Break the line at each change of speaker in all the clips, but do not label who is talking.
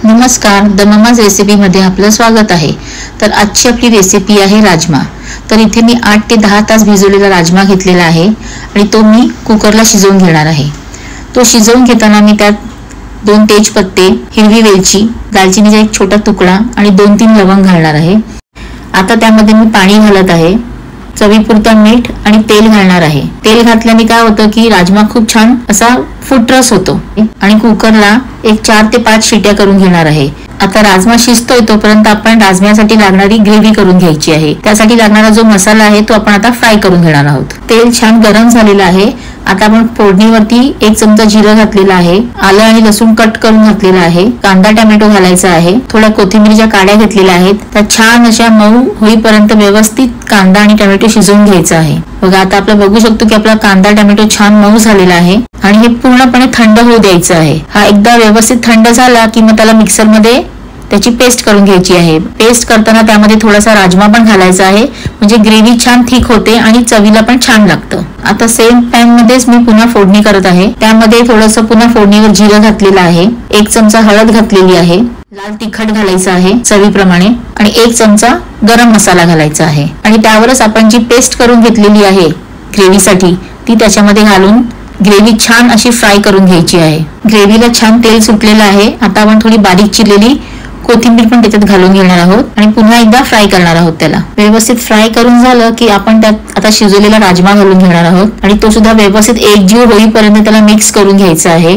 नमस्कार, the mama's recipe मध्ये आपलं स्वागत आहे। तर आजची आपली रेसिपी आहे राजमा। तर इथे मी 8 ते 10 तास भिजवलेला राजमा घेतलेला आहे आणि तो मी कुकरला शिजवून घेणार आहे। तो शिजवून घेताना मी त्यात 2 तेजपत्ते, हिरवी वेलची, दालचिनीचा एक छोटा तुकडा आणि 2-3 लवंग घालणार आहे। आता त्यामध्ये मी पाणी घालत आहे, चवीपुरता मीठ आणि तेल घालणार आहे। तेल घातल्याने काय होतं की राजमा खूप छान असा फुटरस होतो आणि कुकरला एक 4 ते 5 शिट्या करून घेणार आहे। आता राजमा शिजतोय तोपर्यंत आपण राजम्यासाठी लागणारी ग्रेव्ही करून घ्यायची आहे। त्यासाठी लागणारा जो मसाला आहे तो आपण आता फ्राय करून घेणार आहोत। तेल छान गरम झालेलं आहे। आता आपण फोडणीवरती 1 चमचा जिरं घातलेला आहे, आलं आणि लसूण कट करून घातलेला आहे, कांदा टोमॅटो घालायचा आहे, थोड्या कोथिंबीरच्या काड्या घेतलेल्या आहेत। त्या छान अशा मऊ होईपर्यंत व्यवस्थित कांदा आणि टोमॅटो शिजवून घ्यायचा आहे। बघा आता आपण बघू शकतो की आपला कांदा टोमॅटो छान मऊ झालेला आहे आणि हे पूर्णपणे थंड होऊ द्यायचं आहे। हा एकदा व्यवस्थित थंड झाला की मग त्याला मिक्सर मध्ये त्याची पेस्ट करून घ्यायची आहे। पेस्ट करताना त्यामध्ये थोडासा राजमा पण घालायचा आहे, म्हणजे ग्रेव्ही छान थिक होते आणि चवीला पण छान लागतं। आता सेम पॅन मध्येच मी पुन्हा फोडणी करत आहे। त्यामध्ये थोडंसं पुन्हा फोडणीवर जिरं घातलेलं आहे, 1 चमचा हळद घातलेली आहे, लाल तिखट घालायचं आहे चवीप्रमाणे आणि 1 चमचा गरम मसाला घालायचा आहे आणि त्यावरच आपण जी पेस्ट करून घेतलेली आहे ग्रेव्हीसाठी ती त्याच्यामध्ये घालून ग्रेव्ही छान अशी फ्राय करून घ्यायची आहे। ग्रेव्हीला छान तेल सुटलेलं आहे। आता आपण थोडी बारीक चिरलेली कोथिंबीर पण त्याच्यात घालून घेणार आहोत आणि पुन्हा एकदा फ्राय करणार आहोत। त्याला व्यवस्थित फ्राय करून झालं की आपण त्यात आता शिजवलेला राजमा घालून घेणार आहोत आणि तो सुद्धा व्यवस्थित एकजीव होईपर्यंत त्याला मिक्स करून घ्यायचा आहे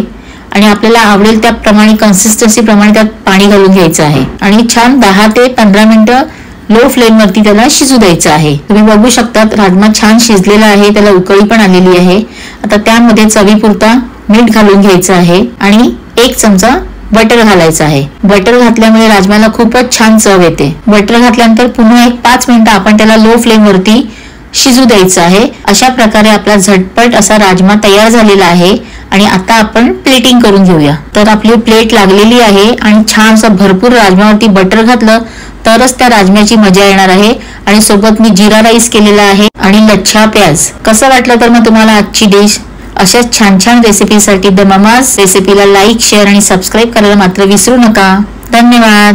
आणि आपल्याला आवडेल त्याप्रमाणे कन्सिस्टन्सी प्रमाणे त्यात पाणी घालून घ्यायचं आहे आणि छान 10 ते 15 मिनिटं लो फ्लेम वरती त्याला शिजू द्यायचं आहे। तुम्ही बघू शकता राजमा छान शिजलेला आहे, त्याला उकळी पण आलेली आहे। आता त्यामध्ये चवीपुरता मीठ घालून घ्यायचं आहे आणि 1 चमचा बटर घालायचं आहे। बटर घातल्यामुळे राजमाला खूपच छान चव येते। बटर घातल्यानंतर पुन्हा 5 मिनिटं आपण त्याला लो फ्लेम वरती शिजू द्यायचं आहे। अशा प्रकारे आपला झटपट असा राजमा तयार झालेला आहे आणि आता आपण प्लेटिंग करून घेऊया। तर आपली प्लेट लागलेली आहे आणि छान असं भरपूर राजम्यावरती बटर घातलं तरच त्या राजम्याची मजा येणार आहे आणि सोबत मी जिरा राईस केलेला आहे आणि लच्छा प्याज। कसं वाटलं तर मग तुम्हाला आजची डिश? अशाच छान छान रेसिपीसाठी द ममाज रेसिपीला लाईक, शेअर आणि सबस्क्राईब करायला मात्र विसरू नका। धन्यवाद।